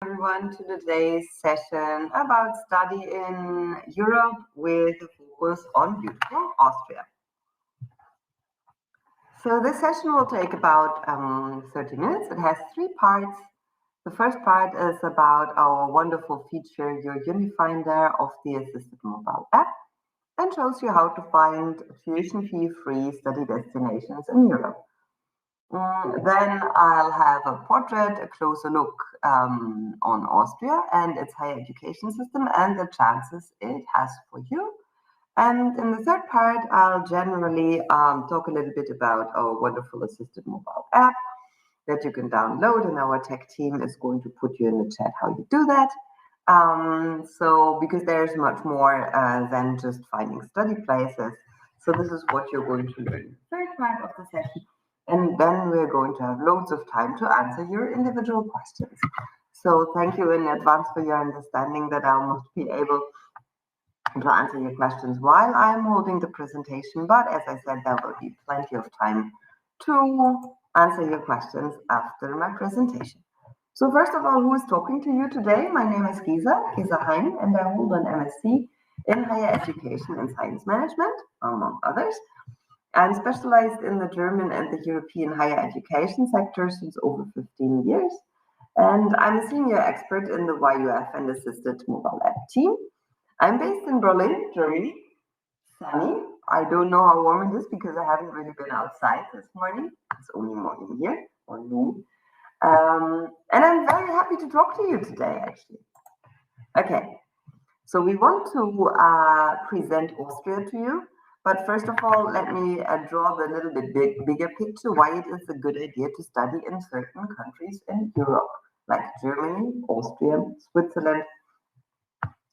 Everyone to today's session about study in Europe with a focus on beautiful Austria. So this session will take about 30 minutes. It has three parts. The first part is about our wonderful feature, your Unifinder of the Assisted Mobile app, and shows you how to find tuition fee-free study destinations in Europe. Then I'll have a portrait, a closer look on Austria and its higher education system and the chances it has for you. And in the third part, I'll generally talk a little bit about our wonderful assisted mobile app that you can download, and our tech team is going to put you in the chat how you do that. Because there's much more than just finding study places. So this is what you're going to learn in the third part of the session. And then we're going to have loads of time to answer your individual questions. So thank you in advance for your understanding that I must be able to answer your questions while I'm holding the presentation. But as I said, there will be plenty of time to answer your questions after my presentation. So first of all, who is talking to you today? My name is Giza Hein, and I hold an MSc in Higher Education and Science Management, among others. I'm specialized in the German and the European higher education sector since over 15 years. And I'm a senior expert in the YUF and Assisted Mobile App team. I'm based in Berlin, Germany. Sunny. I don't know how warm it is because I haven't really been outside this morning. It's only morning here, or noon. And I'm very happy to talk to you today, actually. Okay, so we want to present Austria to you. But first of all, let me draw the little bit bigger picture why it is a good idea to study in certain countries in Europe, like Germany, Austria, Switzerland,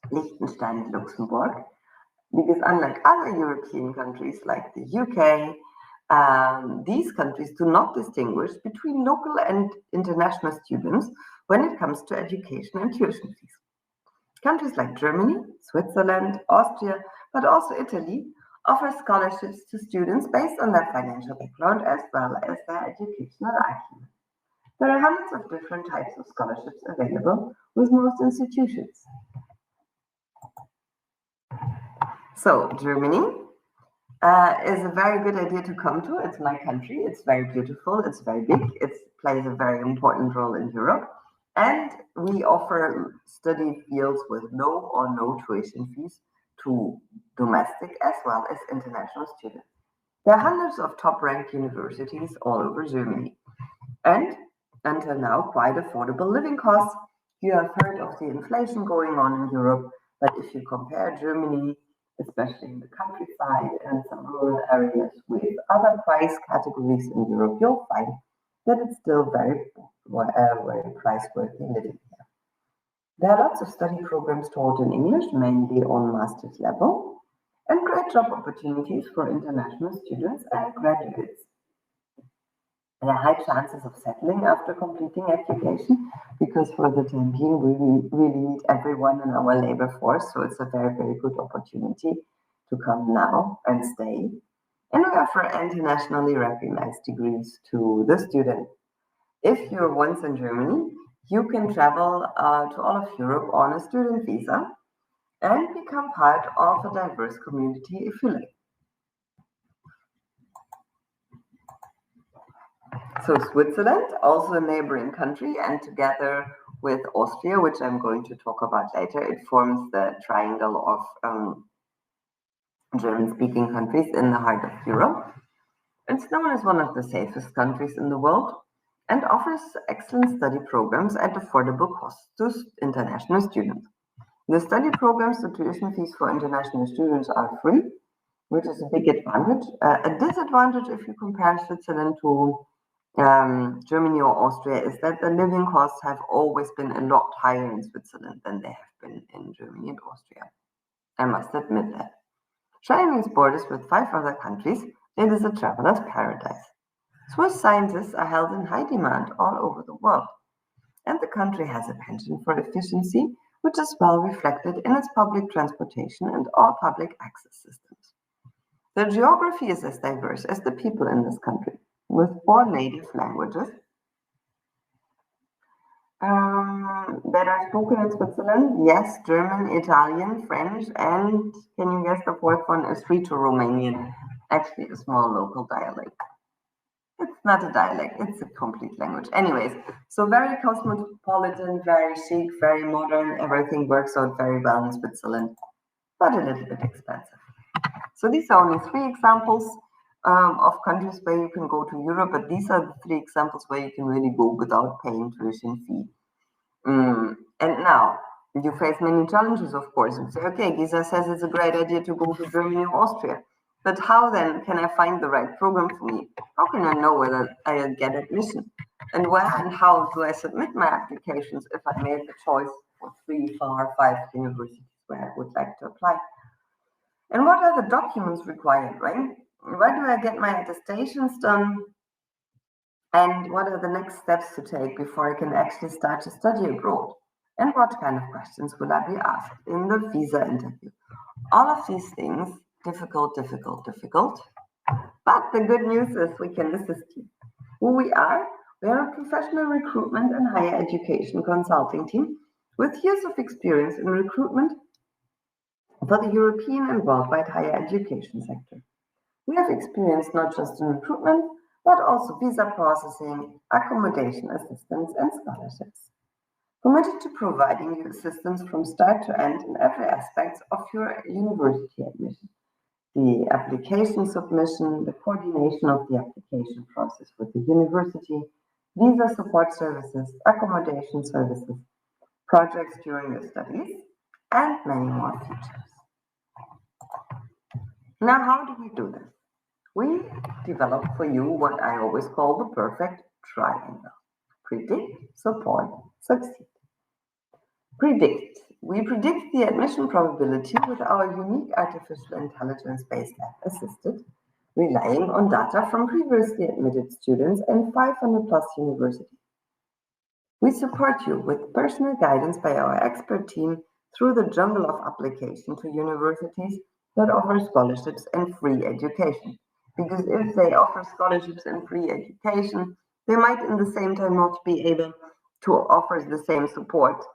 Liechtenstein, and Luxembourg. Because unlike other European countries like the UK, these countries do not distinguish between local and international students when it comes to education and tuition fees. Countries like Germany, Switzerland, Austria, but also Italy offer scholarships to students based on their financial background as well as their educational acumen. There are hundreds of different types of scholarships available with most institutions. So, Germany is a very good idea to come to. It's my country. It's very beautiful. It's very big. It plays a very important role in Europe. And we offer study fields with low or no tuition fees to domestic as well as international students. There are hundreds of top-ranked universities all over Germany. And until now, quite affordable living costs. You have heard of the inflation going on in Europe, but if you compare Germany, especially in the countryside and some rural areas, with other price categories in Europe, you'll find that it's still very price-worthy living here. There are lots of study programs taught in English, mainly on master's level, and great job opportunities for international students and graduates. There are high chances of settling after completing education because for the time being we really need everyone in our labor force, so it's a very, very good opportunity to come now and stay. And we offer internationally recognized degrees to the student. If you're once in Germany, you can travel to all of Europe on a student visa and become part of a diverse community if you like. So Switzerland, also a neighboring country, and together with Austria, which I'm going to talk about later, it forms the triangle of German-speaking countries in the heart of Europe. It's known as one of the safest countries in the world and offers excellent study programs at affordable costs to international students. The study programs, the tuition fees for international students are free, which is a big advantage. A disadvantage if you compare Switzerland to Germany or Austria is that the living costs have always been a lot higher in Switzerland than they have been in Germany and Austria. I must admit that. Sharing its borders with 5 other countries, it is a traveler's paradise. Swiss scientists are held in high demand all over the world, and the country has a penchant for efficiency, which is well reflected in its public transportation and all public access systems. The geography is as diverse as the people in this country, with 4 native languages that are spoken in Switzerland? Yes, German, Italian, French, and can you guess the fourth one is Romanian, actually a small local dialect. It's not a dialect, it's a complete language. Anyways, so very cosmopolitan, very chic, very modern, everything works out very well in Switzerland, but a little bit expensive. So these are only three examples of countries where you can go to Europe, but these are the three examples where you can really go without paying tuition fee. And now you face many challenges, of course. You say, okay, Giza says it's a great idea to go to Germany or Austria. But how then can I find the right program for me? How can I know whether I'll get admission? And where and how do I submit my applications if I make a choice for 3, 4, 5 universities where I would like to apply? And what are the documents required, right? Where do I get my attestations done? And what are the next steps to take before I can actually start to study abroad? And what kind of questions will I be asked in the visa interview? All of these things, difficult. But the good news is we can assist you. Who we are a professional recruitment and higher education consulting team with years of experience in recruitment for the European and worldwide higher education sector. We have experience not just in recruitment, but also visa processing, accommodation assistance, and scholarships. Committed to providing you assistance from start to end in every aspect of your university admission. The application submission, the coordination of the application process with the university, visa support services, accommodation services, projects during your studies, and many more features. Now, how do we do this? We develop for you what I always call the perfect triangle. Predict, support, succeed. Predict. We predict the admission probability with our unique artificial intelligence-based app assisted, relying on data from previously admitted students and 500 plus universities. We support you with personal guidance by our expert team through the jungle of application to universities that offer scholarships and free education. Because if they offer scholarships and free education, they might in the same time not be able to offer the same support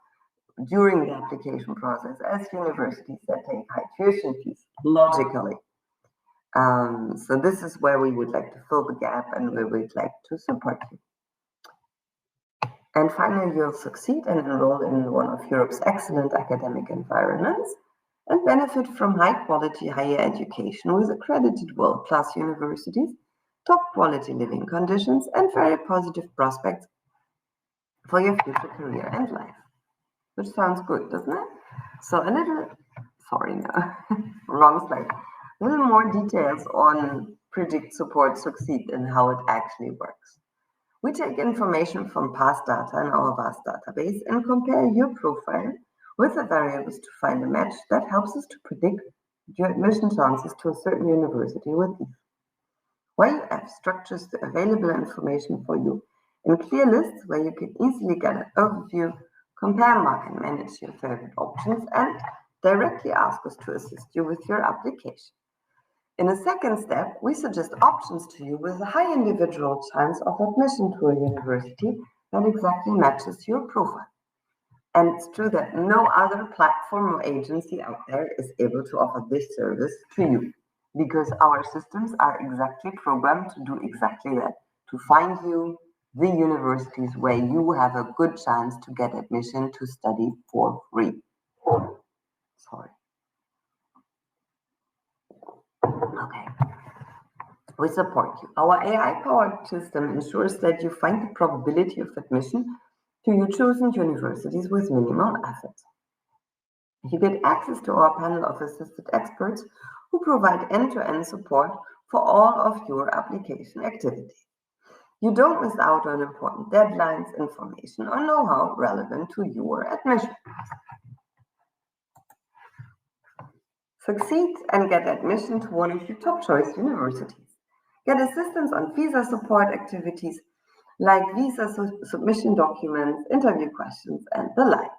during the application process as universities that take high tuition fees, logically. So this is where we would like to fill the gap and we would like to support you. And finally, you'll succeed and enroll in one of Europe's excellent academic environments and benefit from high-quality higher education with accredited world-class universities, top-quality living conditions, and very positive prospects for your future career and life. Which sounds good, doesn't it? So wrong slide. A little more details on Predict, Support, Succeed and how it actually works. We take information from past data in our vast database and compare your profile with the variables to find a match that helps us to predict your admission chances to a certain university with ease. YUF structures the available information for you in clear lists where you can easily get an overview, compare, mark, and manage your favorite options, and directly ask us to assist you with your application. In a second step, we suggest options to you with a high individual chance of admission to a university that exactly matches your profile. And it's true that no other platform or agency out there is able to offer this service to you because our systems are exactly programmed to do exactly that, to find you the universities where you have a good chance to get admission to study for free. Sorry. Okay. We support you. Our AI-powered system ensures that you find the probability of admission to your chosen universities with minimal effort. You get access to our panel of assisted experts who provide end-to-end support for all of your application activities. You don't miss out on important deadlines, information, or know-how relevant to your admission. Succeed and get admission to one of your top choice universities. Get assistance on visa support activities like visa submission documents, interview questions, and the like.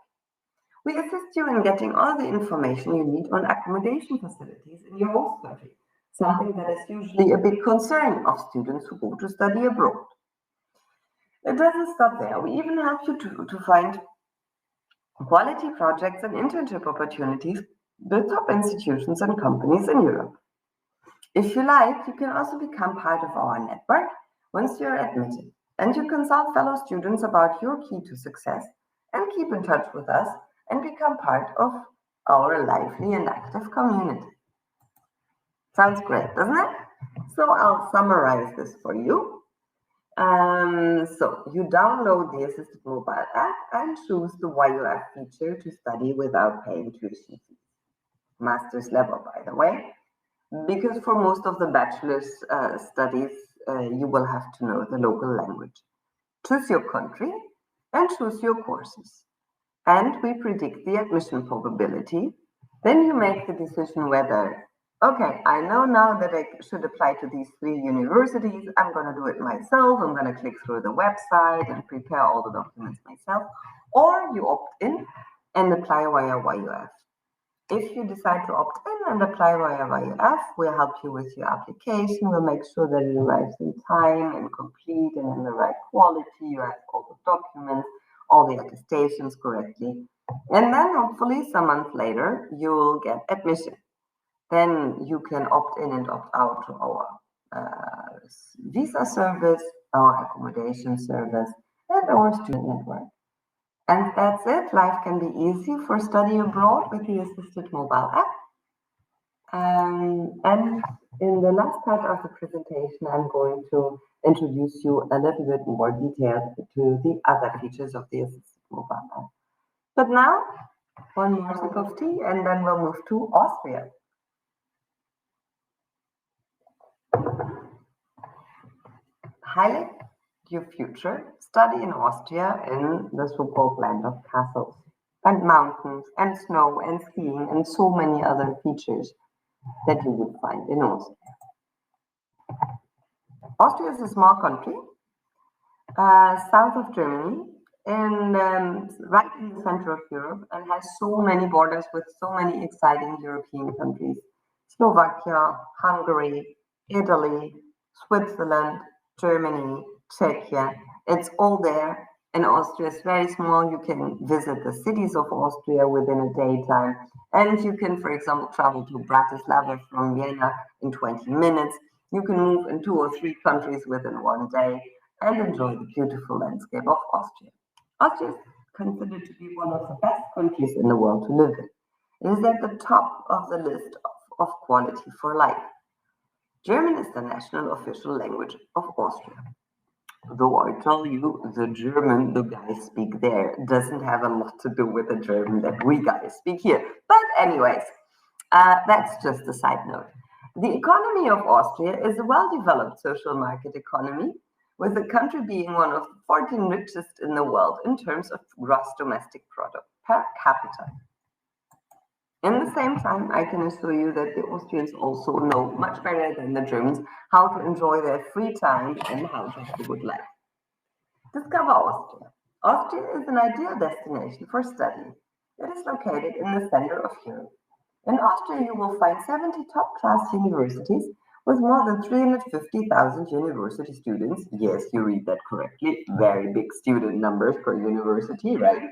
We assist you in getting all the information you need on accommodation facilities in your host country, something that is usually a big concern of students who go to study abroad. It doesn't stop there. We even help you to find quality projects and internship opportunities with top institutions and companies in Europe. If you like, you can also become part of our network once you're admitted, and you consult fellow students about your key to success and keep in touch with us and become part of our lively and active community. Sounds great, doesn't it? So I'll summarize this for you. So you download the assisted mobile app and choose the YUF feature to study without paying tuition fees. Master's level, by the way, because for most of the bachelor's studies, you will have to know the local language. Choose your country and choose your courses. And we predict the admission probability. Then you make the decision whether, okay, I know now that I should apply to these 3 universities. I'm going to do it myself. I'm going to click through the website and prepare all the documents myself. Or you opt in and apply via YUF. If you decide to opt in and apply via YUF, we'll help you with your application. We'll make sure that it arrives in time and complete and in the right quality. You have all the documents, all the attestations correctly. And then hopefully some month later, you'll get admission. Then you can opt in and opt out to our visa service, our accommodation service, and our student network. And that's it. Life can be easy for study abroad with the assisted mobile app. And in the last part of the presentation, I'm going to introduce you a little bit more detail to the other features of the assisted mobile app. But now, one more sip of tea, and then we'll move to Austria. Highlight your future, study in Austria in the so-called land of castles and mountains and snow and skiing and so many other features that you would find in Austria. Austria is a small country south of Germany and right in the center of Europe and has so many borders with so many exciting European countries. Slovakia, Hungary, Italy, Switzerland, Germany, Czechia. It's all there. And Austria is very small. You can visit the cities of Austria within a daytime. And you can, for example, travel to Bratislava from Vienna in 20 minutes. You can move in 2 or 3 countries within one day and enjoy the beautiful landscape of Austria. Austria is considered to be one of the best countries in the world to live in. It is at the top of the list of quality for life. German is the national official language of Austria. Though I tell you, the German the guys speak there doesn't have a lot to do with the German that we guys speak here. But anyways, that's just a side note. The economy of Austria is a well-developed social market economy, with the country being one of the 14 richest in the world in terms of gross domestic product per capita. In the same time, I can assure you that the Austrians also know much better than the Germans how to enjoy their free time and how to have a good life. Discover Austria. Austria is an ideal destination for study. It is located in the center of Europe. In Austria, you will find 70 top-class universities with more than 350,000 university students. Yes, you read that correctly. Very big student numbers per university, right?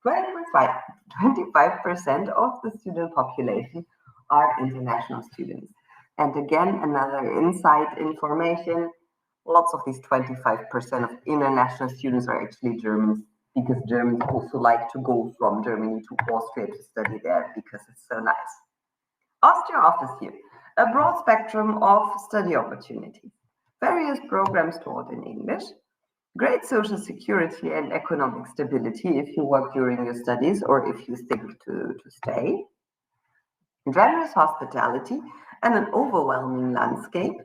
25% of the student population are international students. And again, another inside information, lots of these 25% of international students are actually Germans, because Germans also like to go from Germany to Austria to study there because it's so nice. Austria offers you a broad spectrum of study opportunities, various programs taught in English, great social security and economic stability if you work during your studies or if you think to stay, generous hospitality and an overwhelming landscape,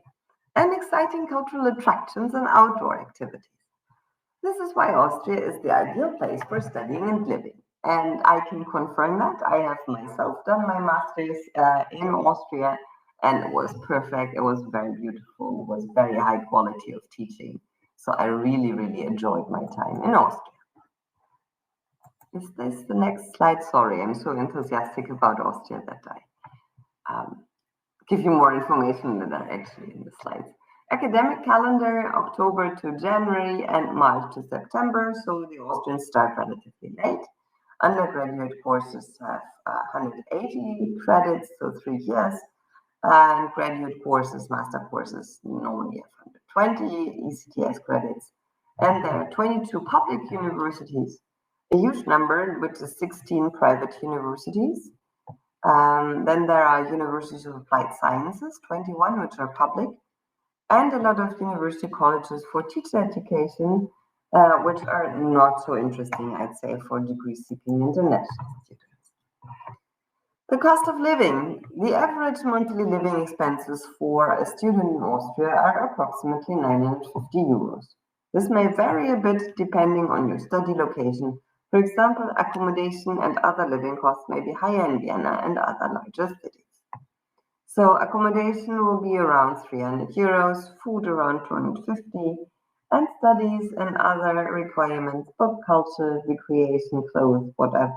and exciting cultural attractions and outdoor activities. This is why Austria is the ideal place for studying and living. And I can confirm that. I have myself done my master's in Austria, and it was perfect. It was very beautiful. It was very high quality of teaching. So I really, really enjoyed my time in Austria. Is this the next slide? Sorry, I'm so enthusiastic about Austria that I give you more information than are actually in the slides. Academic calendar, October to January and March to September, so the Austrians start relatively late. Undergraduate courses have 180 credits, so 3 years, and graduate courses, master courses, normally have 120 ECTS credits. And there are 22 public universities, a huge number, which is 16 private universities. Then there are universities of applied sciences, 21, which are public, and a lot of university colleges for teacher education, which are not so interesting, I'd say, for degree-seeking international students. The cost of living. The average monthly living expenses for a student in Austria are approximately 950 euros. This may vary a bit depending on your study location. For example, accommodation and other living costs may be higher in Vienna and other larger cities. So accommodation will be around 300 euros, food around 250, and studies and other requirements, book, culture, recreation, clothes, what have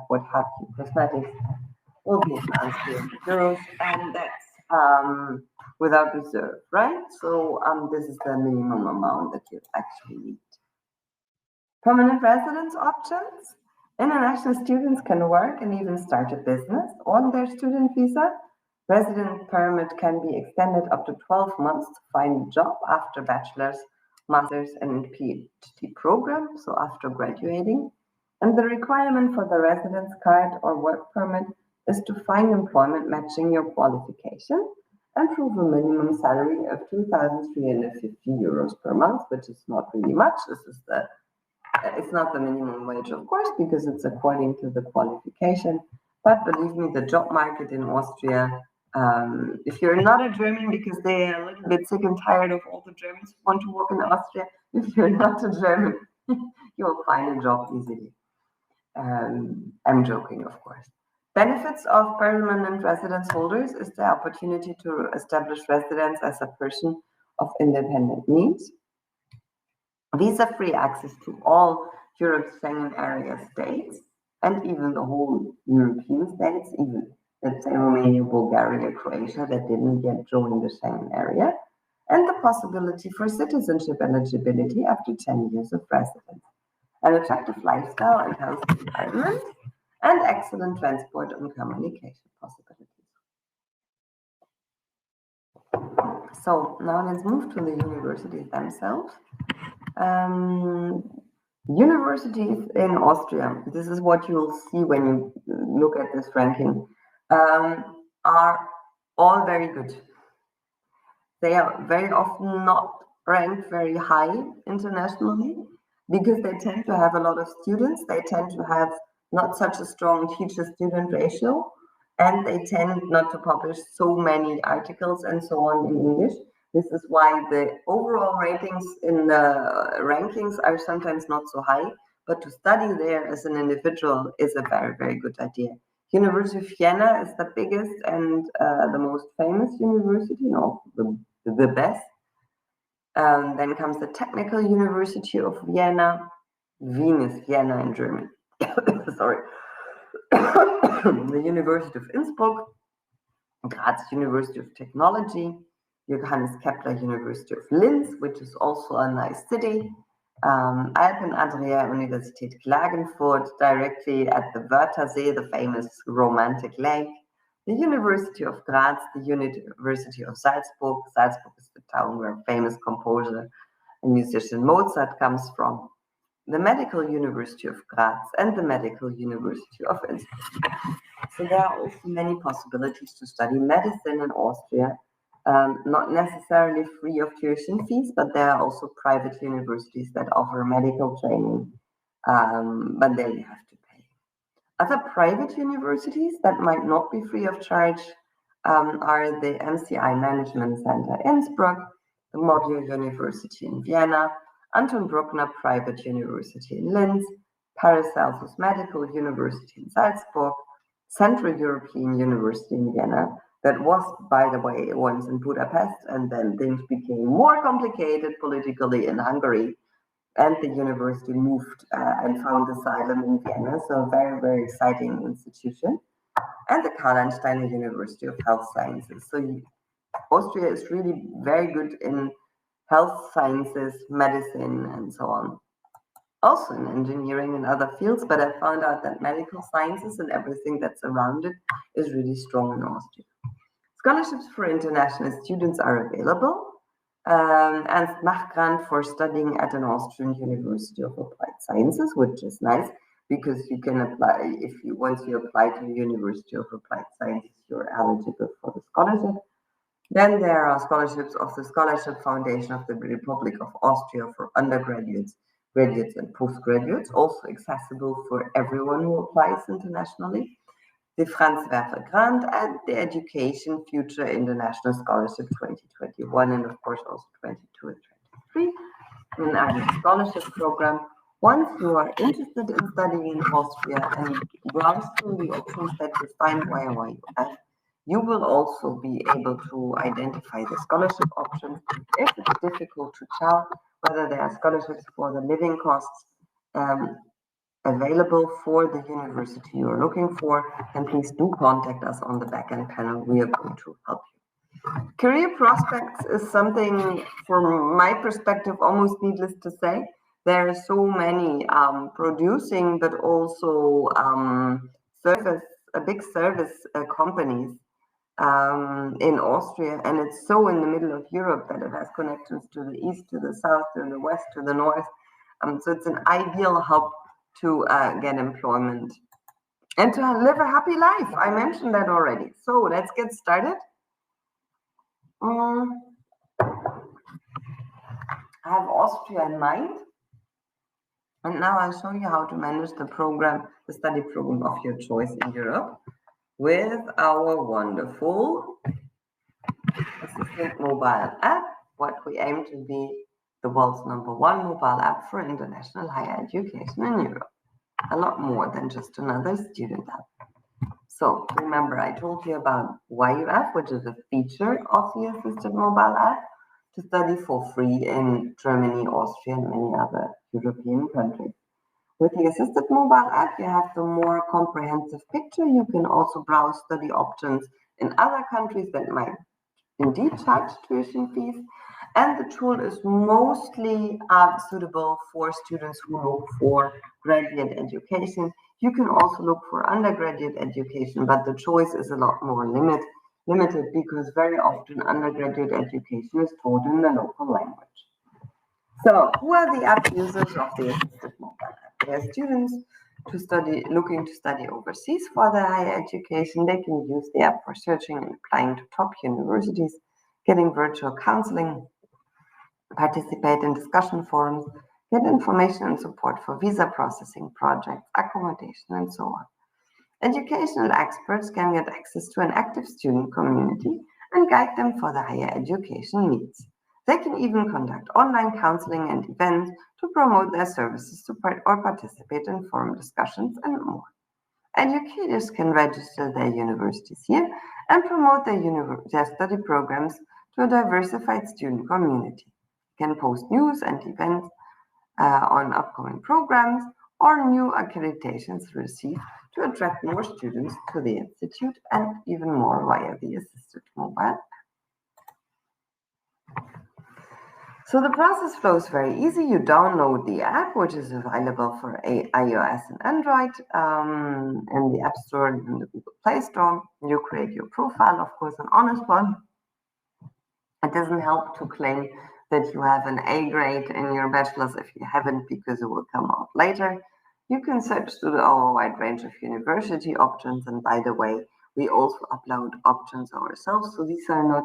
you, cosmetics, will be around 300 euros, and that's without reserve, right? So this is the minimum amount that you actually need. Permanent residence options. International students can work and even start a business on their student visa. Resident permit can be extended up to 12 months to find a job after bachelor's, master's, and PhD program, so after graduating. And the requirement for the residence card or work permit is to find employment matching your qualification and prove a minimum salary of 2,350 euros per month, which is not really much. It's not the minimum wage, of course, because it's according to the qualification. But believe me, the job market in Austria, if you're not a German, because they are a little bit sick and tired of all the Germans who want to work in Austria, if you're not a German, you'll find a job easily. I'm joking, of course. Benefits of permanent residence holders is the opportunity to establish residence as a person of independent means. Visa-free access to all Europe's Schengen area states and even the whole European states, even let's say Romania, Bulgaria, Croatia that didn't yet join the Schengen area, and the possibility for citizenship eligibility after 10 years of residence, an attractive lifestyle and healthy environment, and excellent transport and communication possibilities. So now let's move to the universities themselves. Universities in Austria, this is what you'll see when you look at this ranking, are all very good. They are very often not ranked very high internationally because they tend to have a lot of students. They tend to have not such a strong teacher-student ratio, and they tend not to publish so many articles and so on in English. This is why the overall ratings in the rankings are sometimes not so high, but to study there as an individual is a very, very good idea. University of Vienna is the biggest and the most famous university, the best. Then comes the Technical University of Vienna. Wien is Vienna in German. Sorry. The University of Innsbruck, Graz University of Technology, Johannes Kepler University of Linz, which is also a nice city, Alpen-Adria Universität Klagenfurt, directly at the Wörthersee, the famous romantic lake, the University of Graz, the University of Salzburg. Salzburg is the town where famous composer and musician Mozart comes from, the Medical University of Graz, and the Medical University of Innsbruck. So there are also many possibilities to study medicine in Austria, not necessarily free of tuition fees, but there are also private universities that offer medical training, but there you have to pay. Other private universities that might not be free of charge are the MCI Management Center Innsbruck, the Module University in Vienna, Anton Bruckner Private University in Linz, Paracelsus Medical University in Salzburg, Central European University in Vienna, that was, by the way, once in Budapest, and then things became more complicated politically in Hungary, and the university moved and found asylum in Vienna, so a very, very exciting institution, and the Karl-Einsteiner University of Health Sciences. So Austria is really very good in health sciences, medicine, and so on. Also in engineering and other fields, but I found out that medical sciences and everything that's around it is really strong in Austria. Scholarships for international students are available, and Nachgrant for studying at an Austrian University of Applied Sciences, which is nice because you can apply, once you apply to the University of Applied Sciences, you're eligible for the scholarship. Then there are scholarships of the Scholarship Foundation of the Republic of Austria for undergraduates, graduates, and postgraduates, also accessible for everyone who applies internationally. The Franz Werfel Grant and the Education Future International Scholarship 2021 and of course also 22 and 23 in our scholarship program. Once you are interested in studying in Austria and browse through the options that you find via YUF, you will also be able to identify the scholarship options. If it's difficult to tell whether there are scholarships for the living costs available for the university you're looking for, then please do contact us on the backend panel. We are going to help you. Career prospects is something, from my perspective, almost needless to say. There are so many producing, but also big service companies in Austria, and it's so in the middle of Europe that it has connections to the east, to the south, to the west, to the north. So it's an ideal hub to get employment and to live a happy life. I mentioned that already. So let's get started. I have Austria in mind. And now I'll show you how to manage the study program of your choice in Europe with our wonderful assistant mobile app, what we aim to be the world's #1 mobile app for international higher education in Europe. A lot more than just another student app. So remember, I told you about YUF, which is a feature of the assisted mobile app to study for free in Germany, Austria, and many other European countries. With the assisted mobile app, you have the more comprehensive picture. You can also browse study options in other countries that might indeed charge tuition fees. And the tool is mostly suitable for students who look for graduate education. You can also look for undergraduate education, but the choice is a lot more limited because very often undergraduate education is taught in the local language. So, who are the app users of the assisted mobile app? They are students looking to study overseas for their higher education. They can use the app for searching and applying to top universities, getting virtual counseling, participate in discussion forums, get information and support for visa processing projects, accommodation, and so on. Educational experts can get access to an active student community and guide them for their higher education needs. They can even conduct online counseling and events to promote their services or participate in forum discussions and more. Educators can register their universities here and promote their study programs to a diversified student community. Can post news and events on upcoming programs or new accreditations received to attract more students to the institute and even more via the assisted mobile. So the process flows very easy. You download the app, which is available for iOS and Android in the App Store and in the Google Play Store. You create your profile, of course, an honest one. It doesn't help to claim that you have an A grade in your bachelor's if you haven't, because it will come out later. You can search through our wide range of university options, and by the way, we also upload options ourselves. So these are not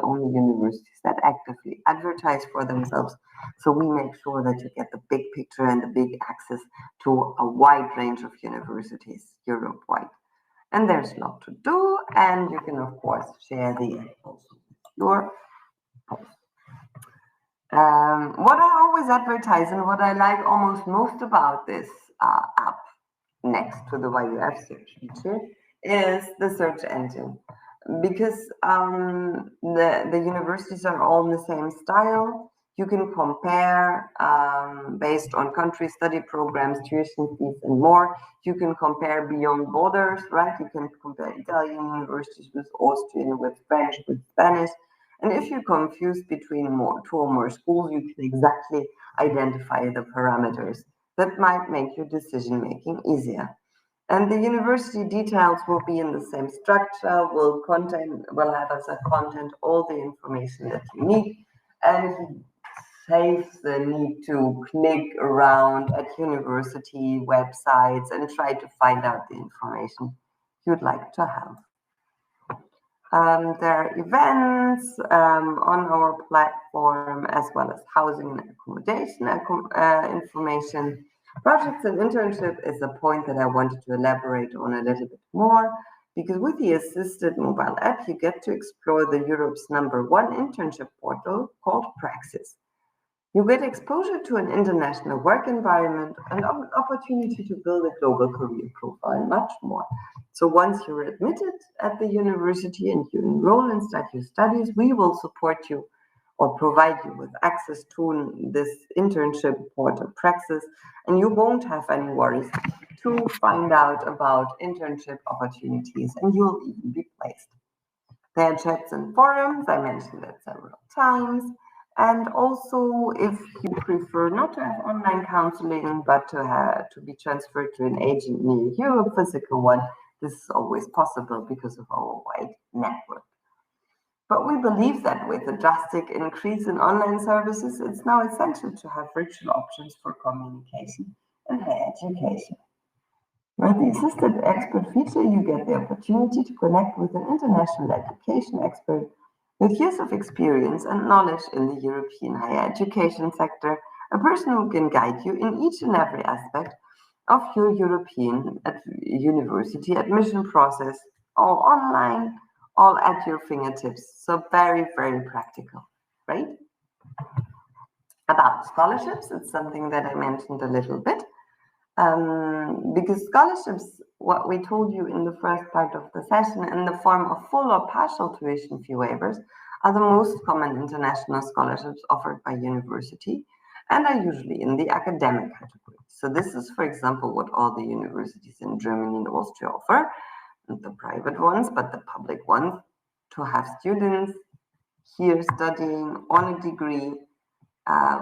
only universities that actively advertise for themselves. So we make sure that you get the big picture and the big access to a wide range of universities Europe-wide. And there's a lot to do, and you can of course share the app also with your post. What I always advertise and what I like almost most about this app, next to the YUF search feature, is the search engine, because the universities are all in the same style. You can compare based on country, study programs, tuition fees, and more. You can compare beyond borders, right? You can compare Italian universities with Austrian, with French, with Spanish. And if you're confused between two or more schools, you can exactly identify the parameters that might make your decision making easier. And the university details will be in the same structure, will have as a content all the information that you need, and it saves the need to click around at university websites and try to find out the information you'd like to have. There are events on our platform, as well as housing and accommodation information. Projects and internship is a point that I wanted to elaborate on a little bit more, because with the assisted mobile app, you get to explore the Europe's #1 internship portal called Praxis. You get exposure to an international work environment, an opportunity to build a global career profile, and much more. So once you're admitted at the university and you enroll and start your studies, we will support you or provide you with access to this internship portal Praxis, and you won't have any worries to find out about internship opportunities, and you'll even be placed. There are chats and forums, I mentioned that several times. And also, if you prefer not to have online counseling, but to be transferred to an agent near you, a physical one, this is always possible because of our wide network. But we believe that with the drastic increase in online services, it's now essential to have virtual options for communication and higher education. With the assisted expert feature, you get the opportunity to connect with an international education expert with years of experience and knowledge in the European higher education sector, a person who can guide you in each and every aspect of your European university admission process, all online, all at your fingertips. So very, very practical, right? About scholarships, it's something that I mentioned a little bit. Because scholarships, what we told you in the first part of the session, in the form of full or partial tuition fee waivers, are the most common international scholarships offered by university and are usually in the academic category. So this is, for example, what all the universities in Germany and Austria offer, not the private ones, but the public ones, to have students here studying on a degree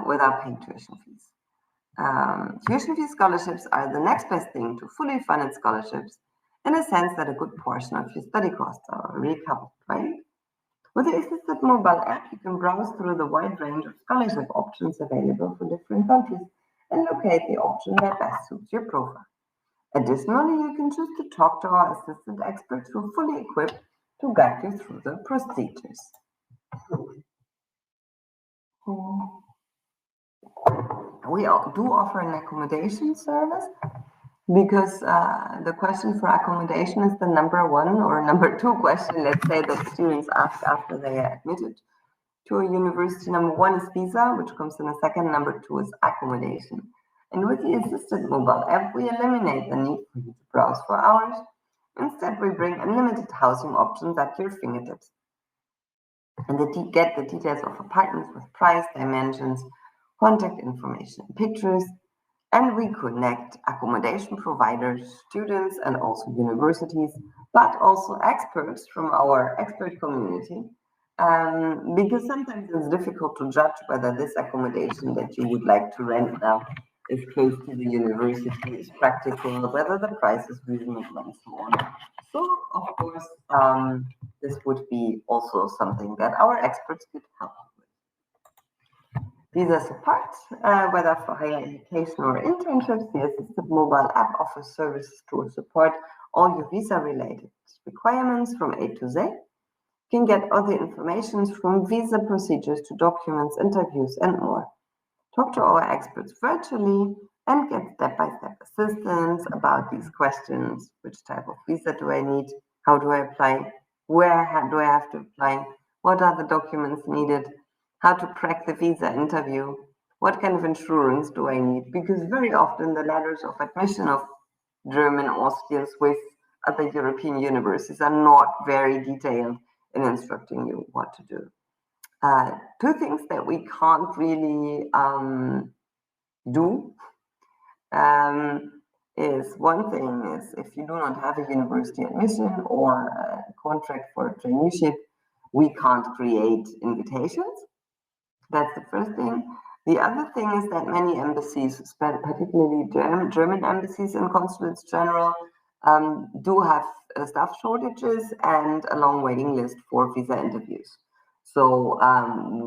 without paying tuition fees. Tuition fee scholarships are the next best thing to fully funded scholarships, in a sense that a good portion of your study costs are recovered, right? With the assisted mobile app, you can browse through the wide range of scholarship options available for different countries and locate the option that best suits your profile. Additionally, you can choose to talk to our assistant experts who are fully equipped to guide you through the procedures. We do offer an accommodation service, because the question for accommodation is the #1 or #2 question, let's say, that students ask after they are admitted to a university. #1 is visa, which comes in a second. #2 is accommodation. And with the assisted mobile app, we eliminate the need for you to browse for hours. Instead, we bring unlimited housing options at your fingertips. And get the details of apartments with price, dimensions, contact information, pictures, and we connect accommodation providers, students, and also universities, but also experts from our expert community, because sometimes it's difficult to judge whether this accommodation that you would like to rent now is close to the university, is practical, whether the price is reasonable, and so on. So, of course, this would be also something that our experts could help with. Visa support, whether for higher education or internships, the assisted mobile app offers services to support all your visa-related requirements from A to Z. You can get all the information from visa procedures to documents, interviews, and more. Talk to our experts virtually and get step-by-step assistance about these questions. Which type of visa do I need? How do I apply? Where do I have to apply? What are the documents needed? How to crack the visa interview? What kind of insurance do I need? Because very often the letters of admission of German, Austrian, Swiss, other European universities are not very detailed in instructing you what to do. Two things that we can't really do is, one thing is, if you do not have a university admission or a contract for a traineeship, we can't create invitations. That's the first thing. The other thing is that many embassies, particularly German embassies and consulates general, do have staff shortages and a long waiting list for visa interviews. So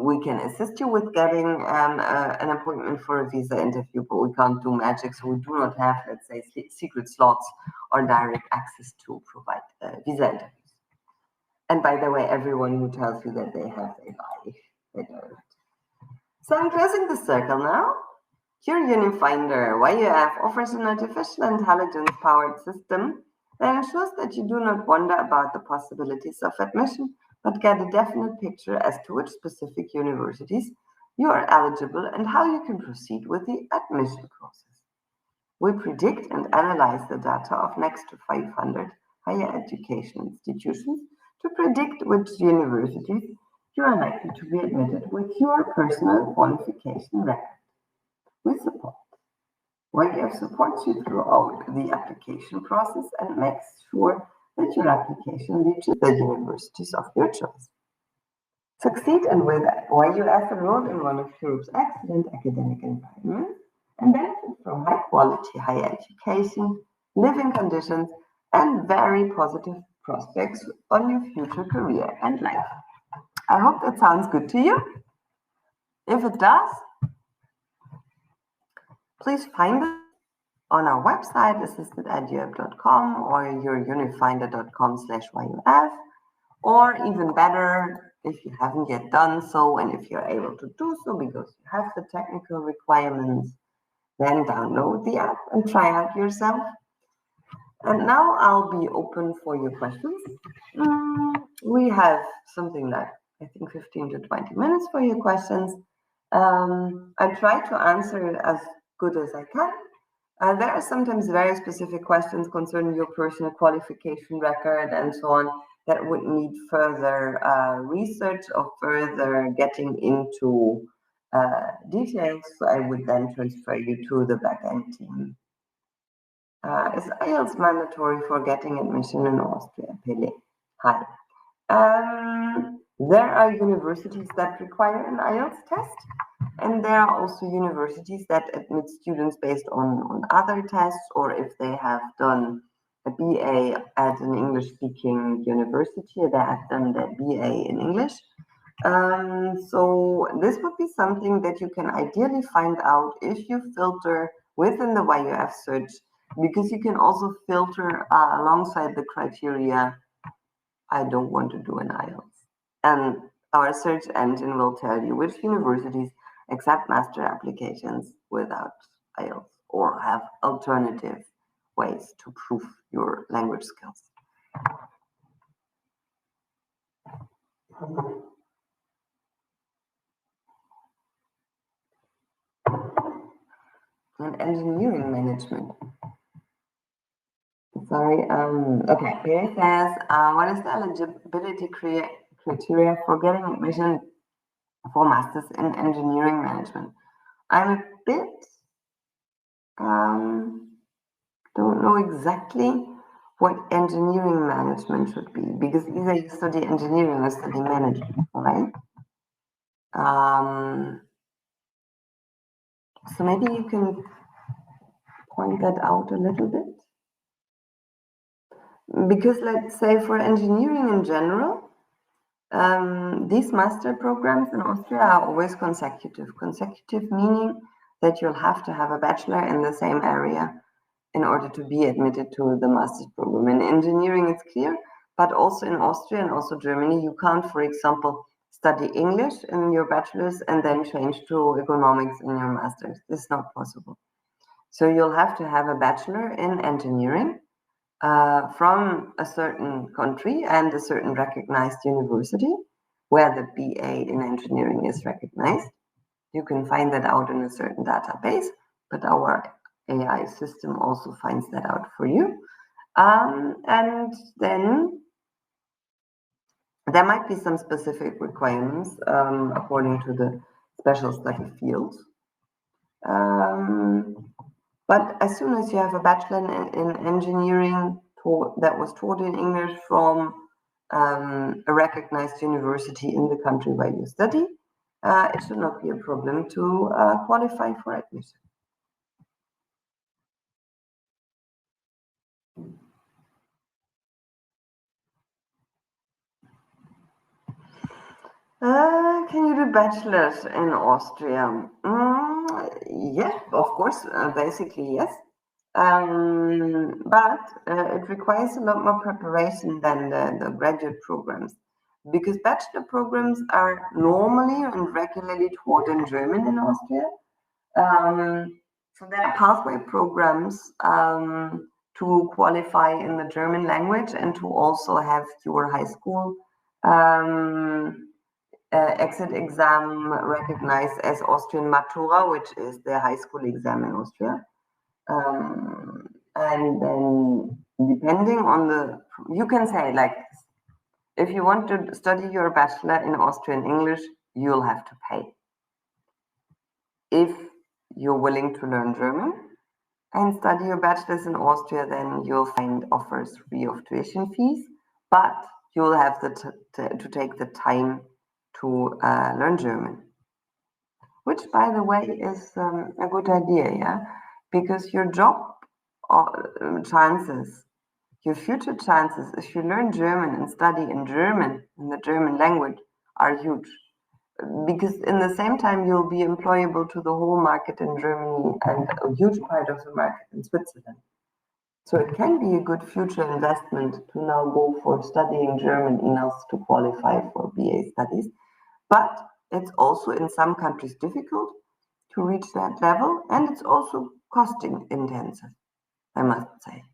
we can assist you with getting an appointment for a visa interview, but we can't do magic. So we do not have, let's say, secret slots or direct access to provide visa interviews. And by the way, everyone who tells you that they have a lie, they don't. So I'm closing the circle now. Your Unifinder YUF offers an artificial intelligence-powered system that ensures that you do not wonder about the possibilities of admission, but get a definite picture as to which specific universities you are eligible and how you can proceed with the admission process. We predict and analyze the data of next to 500 higher education institutions to predict which universities you are likely to be admitted with your personal qualification record. We support. YF supports you throughout the application process and makes sure that your application reaches the universities of your choice. Succeed and with YUF enrolled in one of Europe's excellent academic environments and benefit from high quality higher education, living conditions, and very positive prospects on your future career and life. I hope that sounds good to you. If it does, please find us on our website, assisted@europe.com or yourunifinder.com/YUF, or even better, if you haven't yet done so, and if you're able to do so because you have the technical requirements, then download the app and try out yourself. And now I'll be open for your questions. We have something like, I think, 15 to 20 minutes for your questions. I try to answer it as good as I can. There are sometimes very specific questions concerning your personal qualification record and so on that would need further research or further getting into details. So I would then transfer you to the backend team. Is IELTS mandatory for getting admission in Austria? Pele. Hi. There are universities that require an IELTS test, and there are also universities that admit students based on other tests, or if they have done a BA at an English-speaking university, they have done their BA in English. So this would be something that you can ideally find out if you filter within the YUF search, because you can also filter alongside the criteria, I don't want to do an IELTS. And our search engine will tell you which universities accept master applications without IELTS or have alternative ways to prove your language skills. And engineering management. Sorry, okay, Pierre says, what is the eligibility criteria for getting admission for masters in engineering management? I'm a bit, don't know exactly what engineering management should be, because either you study engineering or study management, right? So maybe you can point that out a little bit. Because let's say for engineering in general, these master programs in Austria are always consecutive. Consecutive meaning that you'll have to have a bachelor in the same area in order to be admitted to the master's program. In engineering, it's clear, but also in Austria and also Germany, you can't, for example, study English in your bachelor's and then change to economics in your master's. This is not possible. So you'll have to have a bachelor in engineering from a certain country and a certain recognized university where the BA in engineering is recognized. You can find that out in a certain database, but our AI system also finds that out for you. And then there might be some specific requirements according to the special study fields. But as soon as you have a bachelor in engineering that was taught in English from a recognized university in the country where you study, it should not be a problem to qualify for admission. Can you do bachelor's in Austria? Yeah, of course, basically yes. But it requires a lot more preparation than the graduate programs, because bachelor programs are normally and regularly taught in German in Austria. So there are pathway programs to qualify in the German language and to also have your high school exit exam recognized as Austrian Matura, which is the high school exam in Austria. And then depending on you can say like, if you want to study your bachelor in Austrian English, you'll have to pay. If you're willing to learn German and study your bachelor's in Austria, then you'll find offers free of tuition fees, but you'll have to take the time to learn German. Which, by the way, is a good idea, yeah? Because your job chances, your future chances, if you learn German and study in German, in the German language, are huge. Because in the same time, you'll be employable to the whole market in Germany and a huge part of the market in Switzerland. So it can be a good future investment to now go for studying German enough to qualify for BA studies. But it's also in some countries difficult to reach that level, and it's also costing intensive, I must say.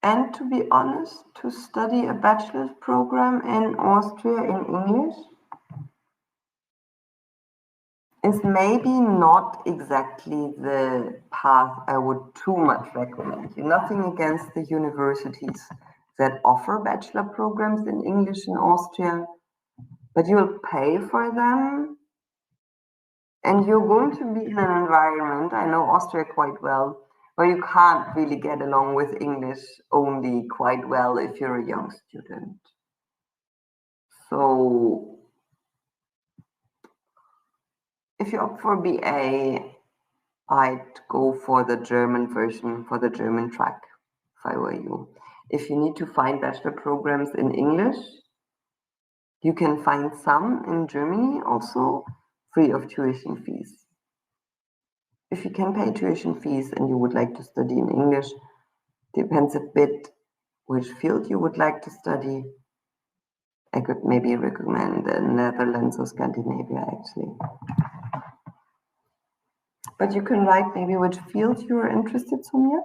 And to be honest, to study a bachelor's program in Austria in English is maybe not exactly the path I would too much recommend. Nothing against the universities that offer bachelor programs in English in Austria, but you'll pay for them and you're going to be in an environment, I know Austria quite well, where you can't really get along with English only quite well if you're a young student. So if you opt for BA, I'd go for the German version, for the German track, if I were you. If you need to find bachelor programs in English, you can find some in Germany also free of tuition fees. If you can pay tuition fees and you would like to study in English, depends a bit which field you would like to study. I could maybe recommend the Netherlands or Scandinavia actually. But you can write maybe which field you're interested, Sonia.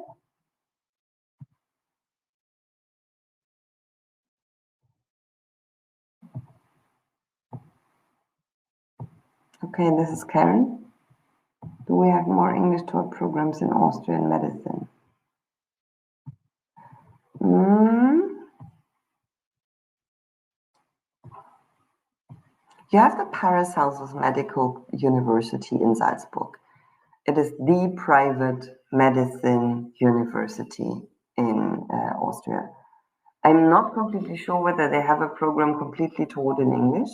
Okay, this is Karen. Do we have more English taught programs in Austrian medicine? You have the Paracelsus Medical University in Salzburg. It is the private medicine university in Austria. I'm not completely sure whether they have a program completely taught in English,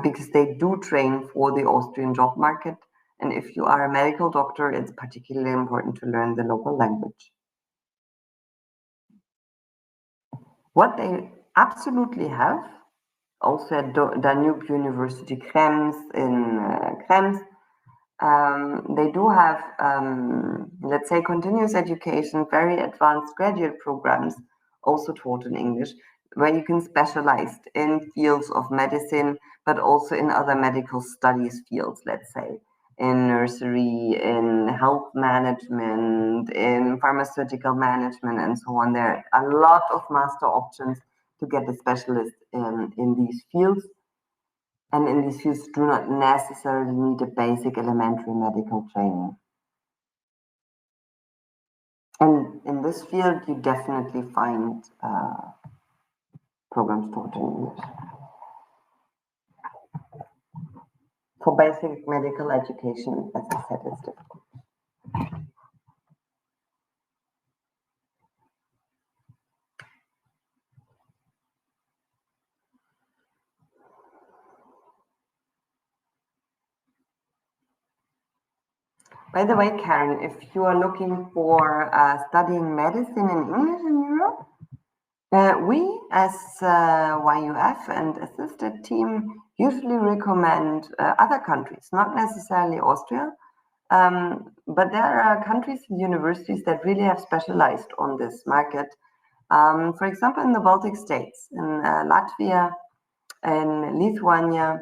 because they do train for the Austrian job market. And if you are a medical doctor, it's particularly important to learn the local language. What they absolutely have, also at Danube University Krems in Krems, they do have, let's say, continuous education, very advanced graduate programs, also taught in English, where you can specialize in fields of medicine, but also in other medical studies fields, let's say, in nursery, in health management, in pharmaceutical management, and so on. There are a lot of master options to get a specialist in these fields. And in these fields do not necessarily need a basic elementary medical training. And in this field, you definitely find programs taught in English. For basic medical education, as I said, it's difficult. By the way, Karen, if you are looking for studying medicine in English in Europe, we as YUF and assisted team usually recommend other countries, not necessarily Austria, but there are countries and universities that really have specialized on this market. For example, in the Baltic states, in Latvia, in Lithuania,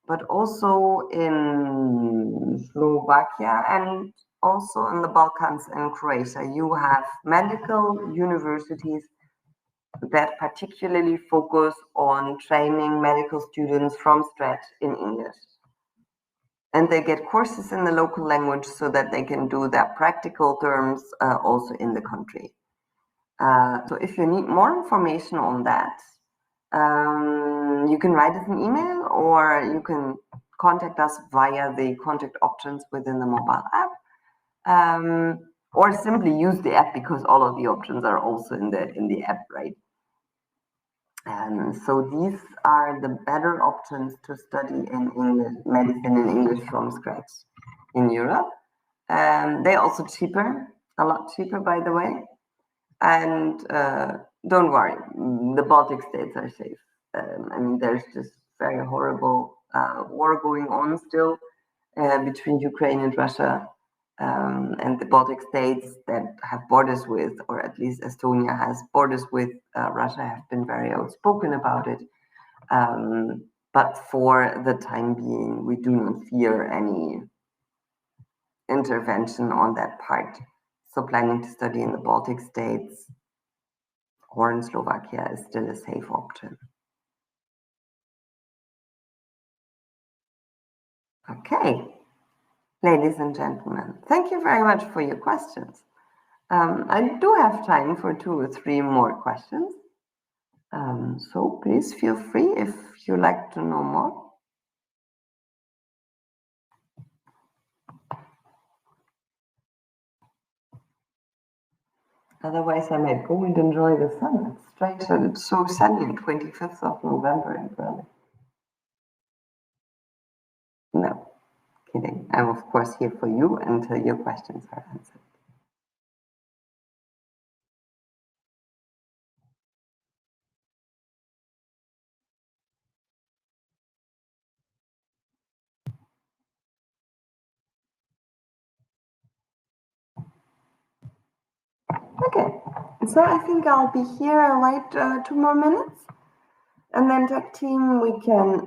but also in Slovakia and also in the Balkans and Croatia. You have medical universities that particularly focus on training medical students from scratch in English. And they get courses in the local language so that they can do their practical terms also in the country. So if you need more information on that, you can write us an email or you can contact us via the contact options within the mobile app, or simply use the app because all of the options are also in the app, right? So these are the better options to study in English, medicine in English from scratch in Europe. They're also cheaper, a lot cheaper, by the way. And don't worry, the Baltic states are safe. I mean, there's just very horrible war going on still between Ukraine and Russia. And the Baltic states that have borders with, or at least Estonia has borders with Russia, have been very outspoken about it. But for the time being, we do not fear any intervention on that part. So planning to study in the Baltic states or in Slovakia is still a safe option. Okay, ladies and gentlemen, thank you very much for your questions. I do have time for 2 or 3 more questions. So please feel free if you like to know more. Otherwise, I might go and enjoy the sun. It's strange that it's so sunny on 25th of November in Berlin. No, kidding. I'm of course here for you until your questions are answered. Okay, so I think I'll be here. I'll wait 2 more minutes. And then tech team, we can,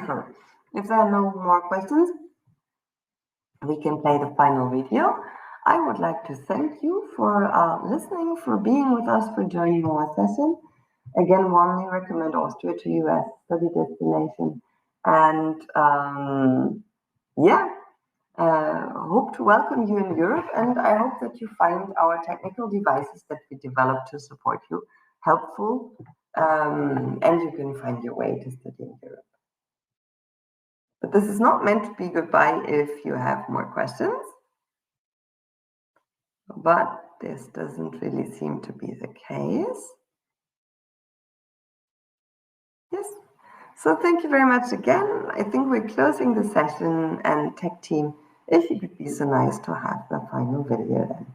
sorry, if there are no more questions, we can play the final video. I would like to thank you for listening, for being with us, for joining our session. Again, warmly recommend Austria to you as study destination. And hope to welcome you in Europe. And I hope that you find our technical devices that we developed to support you helpful. And you can find your way to study in Europe. But this is not meant to be goodbye if you have more questions. But this doesn't really seem to be the case. Yes. So thank you very much again. I think we're closing the session, and tech team, if you could be so nice to have the final video then.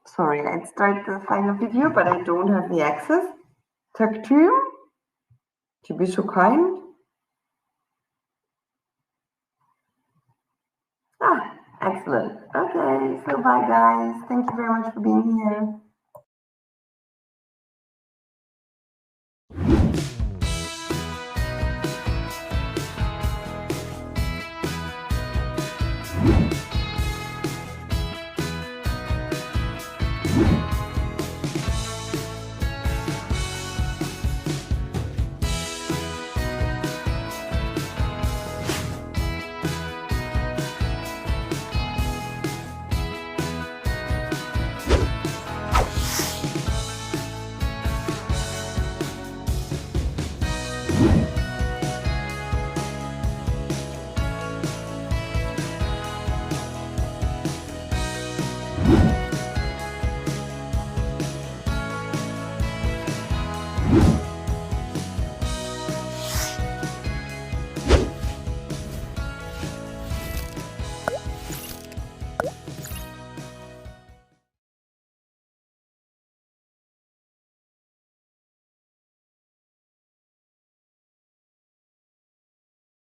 Sorry, I'd start the final video, but I don't have the access. Tech team, to be so kind. Excellent. Okay, so bye guys. Thank you very much for being here.